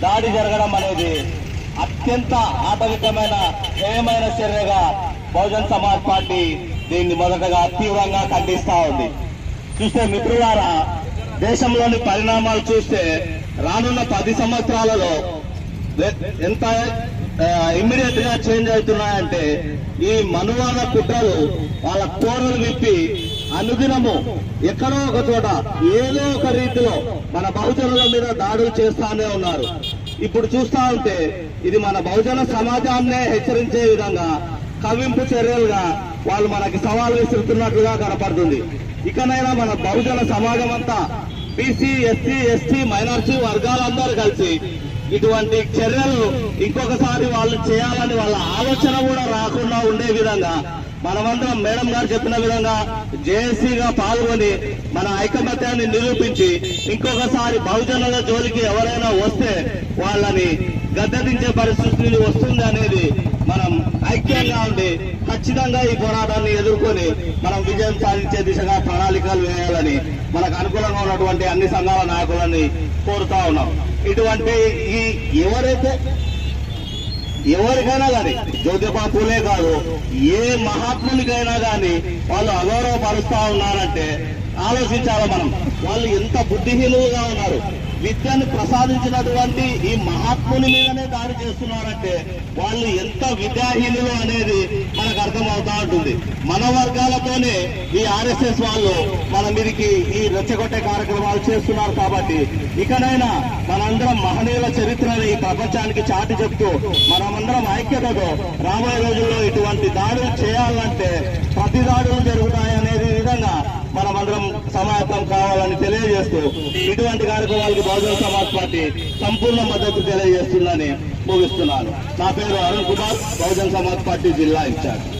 దాడి జరగడం అనేది అత్యంత ఆటవికమైన హేయమైన చర్యగా బహుజన్ సమాజ్ పార్టీ దీన్ని మొదటగా తీవ్రంగా ఖండిస్తా ఉంది. చూస్తే మిత్రులారా, దేశంలోని పరిణామాలు చూస్తే రానున్న 10 సంవత్సరాలలో ఎంత ఇమ్మీడియట్ గా చేంజ్ అవుతున్నాయంటే ఈ మనువాద కుట్రలు వాళ్ళ కోరలు విప్పి అనుదినము ఎక్కడో ఒక చోట ఏదో ఒక రీతిలో మన బహుజనుల మీద దాడులు చేస్తానే ఉన్నారు. ఇప్పుడు చూస్తా ఉంటే ఇది మన బహుజన సమాజాన్నే హెచ్చరించే విధంగా కవ్వింపు చర్యలుగా వాళ్ళు మనకి సవాల్ విసురుతున్నట్లుగా కనపడుతుంది. ఇకనైనా మన బహుజన సమాజం అంతా బీసీ, ఎస్సీ, ఎస్టీ, మైనారిటీ వర్గాలందరూ కలిసి ఇటువంటి చర్యలు ఇంకొకసారి వాళ్ళు చేయాలని వాళ్ళ ఆలోచన కూడా రాకుండా ఉండే విధంగా మనమందరం మేడం గారు చెప్పిన విధంగా జేఏసీగా పాల్గొని మన ఐకమత్యాన్ని నిరూపించి ఇంకొకసారి బహుజనుల జోలికి ఎవరైనా వస్తే వాళ్ళని గద్దెదించే పరిస్థితి వస్తుంది అనేది మనం ఐక్యంగా ఉండి ఖచ్చితంగా ఈ పోరాటాన్ని ఎదుర్కొని మనం విజయం సాధించే దిశగా ప్రణాళికలు వేయాలని మనకు అనుకూలంగా ఉన్నటువంటి అన్ని సంఘాల నాయకులని కోరుతా ఉన్నాం. ఇటువంటి ఎవరికైనా కానీ జ్యోతిబా పూలే కాదు, ఏ మహాత్మునికైనా కానీ వాళ్ళు అగౌరవపరుస్తా ఉన్నారంటే ఆలోచించాలి మనం. వాళ్ళు ఎంత బుద్ధిహీనులుగా ఉన్నారు. విద్యను ప్రసాదించినటువంటి ఈ మహాత్ముని మీదనే దాడి చేస్తున్నారంటే వాళ్ళు ఎంత విద్యాహీనులు అనేది మనకు అర్థమవుతా ఉంటుంది. మన వర్గాలతోనే ఈ ఆర్ఎస్ఎస్ వాళ్ళు మన మీదకి ఈ రెచ్చగొట్టే కార్యక్రమాలు చేస్తున్నారు. కాబట్టి ఇకనైనా మనందరం మహనీయుల చరిత్రని ఈ ప్రపంచానికి చాటి చెప్తూ మనమందరం ఐక్యతతో రాబోయే రోజుల్లో ఇటువంటి దాడులు చేయాలంటే ప్రతి దాడులు జరుగుతాయనేది విధంగా మనమందరం సమాయత్తం కావాలని తెలియజేస్తూ ఇటువంటి కార్యక్రమాలకు బహుజన సమాజ్ పార్టీ సంపూర్ణ మద్దతు తెలియజేస్తుందని ముగిస్తున్నాను. నా పేరు అరుణ్ కుమార్, బహుజన సమాజ్ పార్టీ జిల్లా ఇన్ఛార్జ్.